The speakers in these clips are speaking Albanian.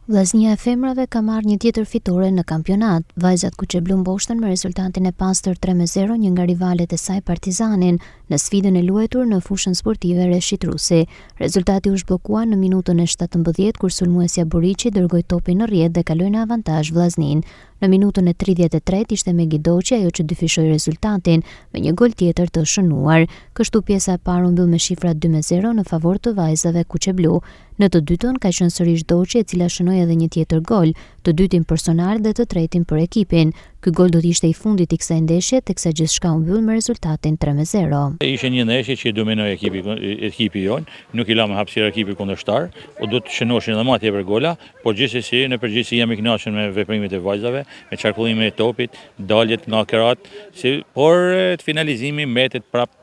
Vllaznia e femrave ka marrë një tjetër fitore në kampionat. Vajzat Kuçeblu mboshten me rezultatin e pastër 3-0 një nga rivalet e saj Partizanin në sfidën e luajtur në fushën sportive Reshit Rusi. Rezultati u zhbllokua në minutën e 17 kur sulmuesja Buriçi dërgoi topin në rrjet dhe kaloi në avantazh vllaznin. Në minutën e 33 ishte Megi Doçi ajo që dyfishoi rezultatin me një gol tjetër të shënuar. Kështu pjesa e parë u mbyll me shifra 2-0 në favor të vajzave Kuçeblu. Në të dytën ka qenë sërish Doçi e cila shënoi edhe një tjetër gol, të dytin personal dhe të tretin për ekipin. Ky gol do të ishte i fundit i kësaj ndeshje, teksa gjithçka u mbyll me rezultatin 3-0. Ishte një ndeshje që dominoi ekipi jon, nuk i lam hapësirë ekipit kundërshtar, o do të shënoshin edhe më tepër gola, por gjithsesi në përgjithësi jam i kënaqur me veprimet e vajzave, me çarkullimin e topit, daljet nga krahat, por finalizimi mbetet prapë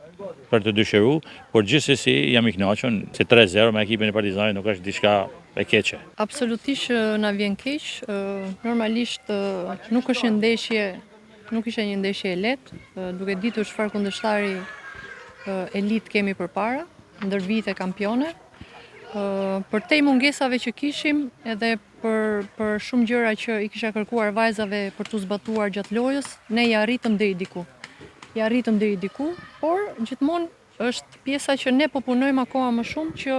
për të dyshiru, por gjithsesi jam i kënaqur se 3-0 me ekipin e Partizanit nuk është diçka e keqe. Absolutisht na vjen keq. Normalisht nuk ishte një ndeshje e lehtë, duke ditur çfarë kundërshtari elit kemi përpara, ndër vite kampione. Për te mungesave që kishim edhe për shumë gjëra që i kisha kërkuar vajzave për t'u zbatuar gjatë lojës, ne ja arritëm deri diku. Por gjithmonë është pjesa që ne po punojmë akoma më shumë që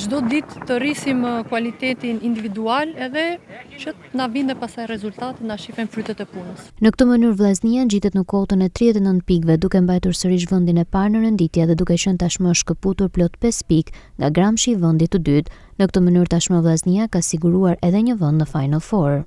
çdo ditë të rrisim kualitetin individual edhe që na vinte pastaj rezultatet, na shifen frytet e punës. Në këtë mënyrë vllaznia ngjitet në kotën e 39 pikëve duke mbajtur sërish vendin e parë në renditje dhe duke qenë tashmë shkëputur plot 5 pikë nga Gramshi, vendi të dytë. Në këtë mënyrë tashmë vllaznia ka siguruar edhe një vend në Final Four.